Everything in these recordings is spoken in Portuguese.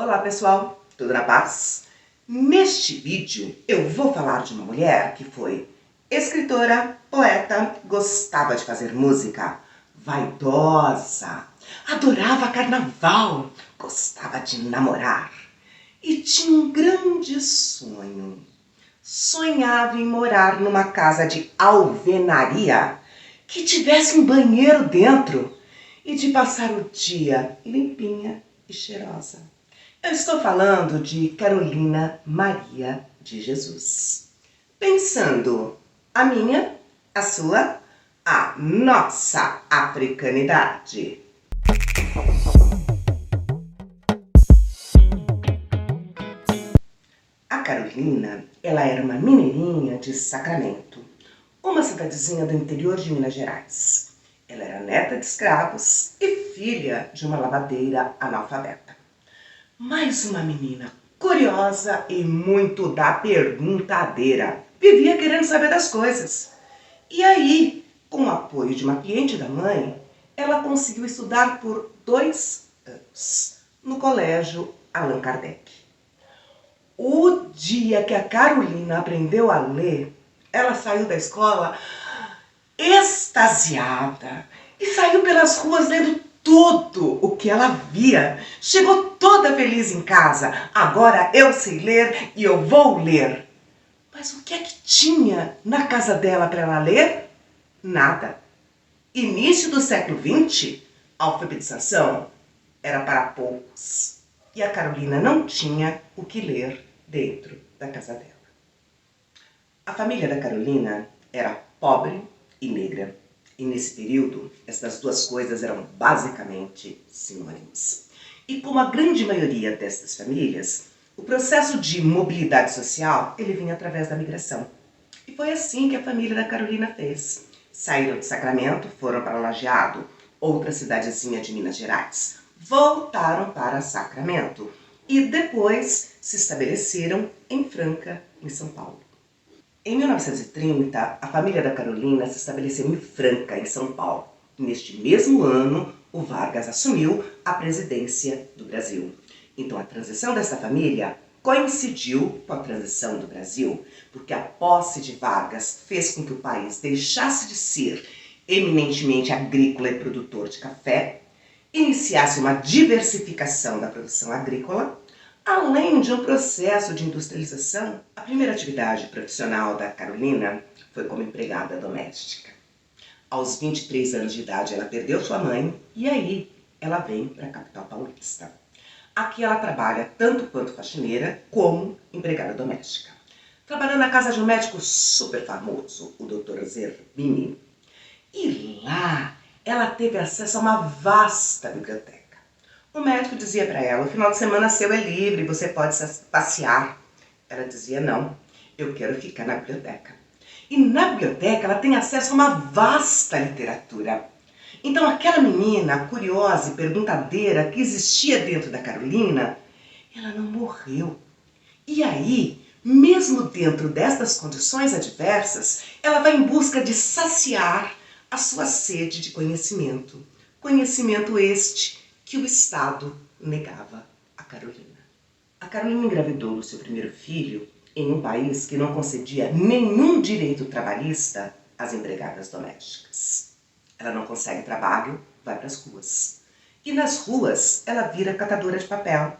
Olá pessoal, tudo na paz? Neste vídeo eu vou falar de uma mulher que foi escritora, poeta, gostava de fazer música, vaidosa, adorava carnaval, gostava de namorar e tinha um grande sonho. Sonhava em morar numa casa de alvenaria que tivesse um banheiro dentro e de passar o dia limpinha e cheirosa. Eu estou falando de Carolina Maria de Jesus. Pensando a minha, a sua, a nossa africanidade. A Carolina, ela era uma mineirinha de Sacramento, uma cidadezinha do interior de Minas Gerais. Ela era neta de escravos e filha de uma lavadeira analfabeta. Mais uma menina curiosa e muito da perguntadeira. Vivia querendo saber das coisas. E aí, com o apoio de uma cliente da mãe, ela conseguiu estudar por 2 anos no colégio Allan Kardec. O dia que a Carolina aprendeu a ler, ela saiu da escola extasiada e saiu pelas ruas lendo tudo o que ela via. Chegou toda feliz em casa. Agora eu sei ler e eu vou ler. Mas o que é que tinha na casa dela para ela ler? Nada. Início do século XX, a alfabetização era para poucos. E a Carolina não tinha o que ler dentro da casa dela. A família da Carolina era pobre e negra. E nesse período, essas duas coisas eram basicamente sinônimos. E como a grande maioria dessas famílias, o processo de mobilidade social, ele vinha através da migração. E foi assim que a família da Carolina fez. Saíram de Sacramento, foram para Lajeado, outra cidadezinha de Minas Gerais. Voltaram para Sacramento e depois se estabeleceram em Franca, em São Paulo. Em 1930, a família da Carolina se estabeleceu em Franca, em São Paulo. Neste mesmo ano, o Vargas assumiu a presidência do Brasil. Então, a transição dessa família coincidiu com a transição do Brasil, porque a posse de Vargas fez com que o país deixasse de ser eminentemente agrícola e produtor de café, iniciasse uma diversificação da produção agrícola, além de um processo de industrialização. A primeira atividade profissional da Carolina foi como empregada doméstica. Aos 23 anos de idade ela perdeu sua mãe e aí ela vem para a capital paulista. Aqui ela trabalha tanto quanto faxineira como empregada doméstica. Trabalhando na casa de um médico super famoso, o Dr. Zerbini. E lá ela teve acesso a uma vasta biblioteca. O médico dizia para ela, o final de semana seu é livre, você pode passear. Ela dizia, não, eu quero ficar na biblioteca. E na biblioteca ela tem acesso a uma vasta literatura. Então aquela menina curiosa e perguntadeira que existia dentro da Carolina, ela não morreu. E aí, mesmo dentro destas condições adversas, ela vai em busca de saciar a sua sede de conhecimento. Conhecimento este que o Estado negava a Carolina. A Carolina engravidou o seu primeiro filho em um país que não concedia nenhum direito trabalhista às empregadas domésticas. Ela não consegue trabalho, vai para as ruas. E nas ruas ela vira catadora de papel.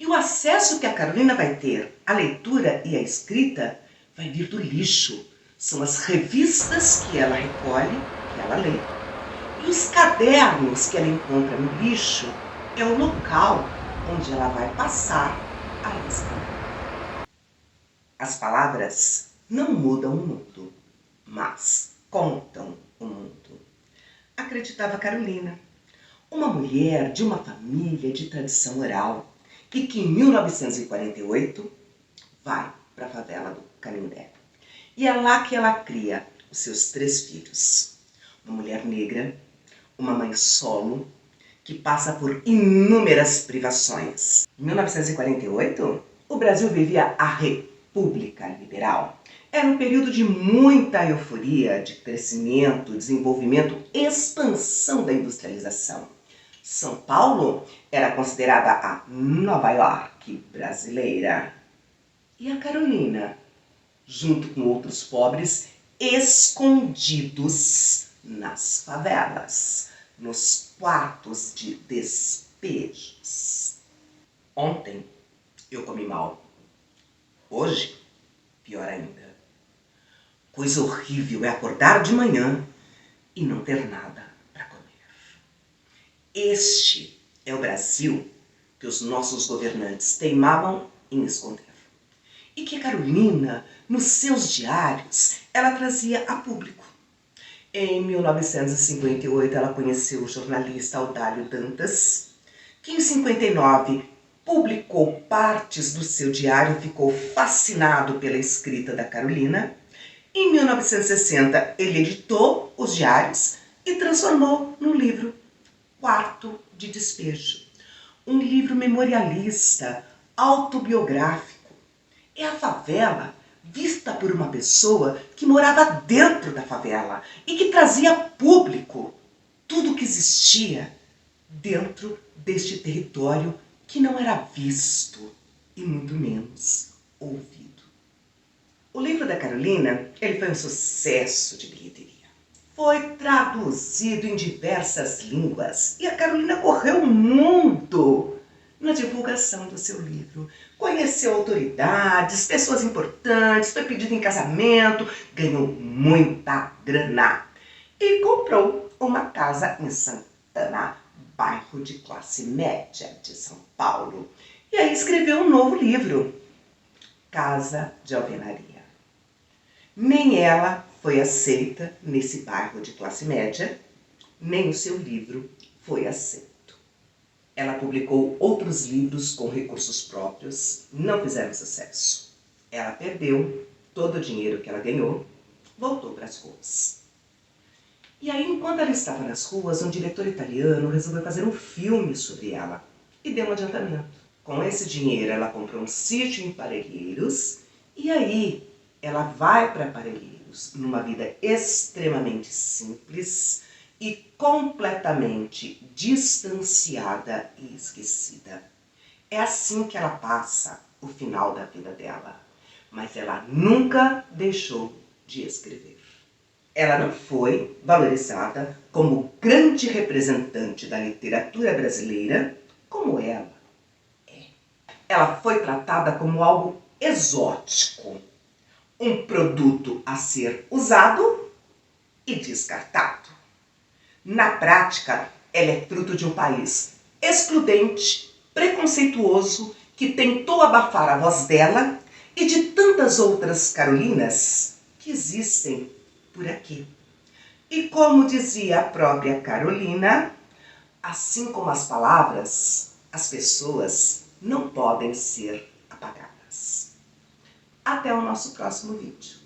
E o acesso que a Carolina vai ter à leitura e à escrita vai vir do lixo. São as revistas que ela recolhe, que ela lê. E os cadernos que ela encontra no lixo é o local onde ela vai passar a escrever. As palavras não mudam o mundo, mas contam o mundo. Acreditava Carolina, uma mulher de uma família de tradição oral, que em 1948 vai para a favela do Canindé. E é lá que ela cria os seus 3 filhos. Uma mulher negra, uma mãe solo, que passa por inúmeras privações. Em 1948, o Brasil vivia a República Liberal. Era um período de muita euforia, de crescimento, desenvolvimento, expansão da industrialização. São Paulo era considerada a Nova York brasileira. E a Carolina, junto com outros pobres, escondidos nas favelas, nos quartos de despejos. Ontem eu comi mal. Hoje, pior ainda. Coisa horrível é acordar de manhã e não ter nada para comer. Este é o Brasil que os nossos governantes teimavam em esconder. E que a Carolina, nos seus diários, ela trazia a público. Em 1958, ela conheceu o jornalista Audálio Dantas, que em 59 publicou partes do seu diário, ficou fascinado pela escrita da Carolina. Em 1960, ele editou os diários e transformou num livro, Quarto de Despejo. Um livro memorialista, autobiográfico. É a favela vista por uma pessoa que morava dentro da favela e que trazia a público tudo o que existia dentro deste território que não era visto e muito menos ouvido. O livro da Carolina, ele foi um sucesso de bilheteria. Foi traduzido em diversas línguas e a Carolina correu o mundo na divulgação do seu livro. Conheceu autoridades, pessoas importantes, foi pedido em casamento, ganhou muita grana e comprou uma casa em Santana, bairro de classe média de São Paulo. E aí escreveu um novo livro, Casa de Alvenaria. Nem ela foi aceita nesse bairro de classe média, nem o seu livro foi aceito. Ela publicou outros livros com recursos próprios, não fizeram sucesso. Ela perdeu todo o dinheiro que ela ganhou, voltou para as ruas. E aí, enquanto ela estava nas ruas, um diretor italiano resolveu fazer um filme sobre ela e deu um adiantamento. Com esse dinheiro, ela comprou um sítio em Parelheiros e aí ela vai para Parelheiros numa vida extremamente simples e completamente distanciada e esquecida. É assim que ela passa o final da vida dela, mas ela nunca deixou de escrever. Ela não foi valorizada como grande representante da literatura brasileira, como ela é. Ela foi tratada como algo exótico, um produto a ser usado e descartado. Na prática, ela é fruto de um país excludente, preconceituoso, que tentou abafar a voz dela e de tantas outras Carolinas que existem por aqui. E como dizia a própria Carolina, assim como as palavras, as pessoas não podem ser apagadas. Até o nosso próximo vídeo.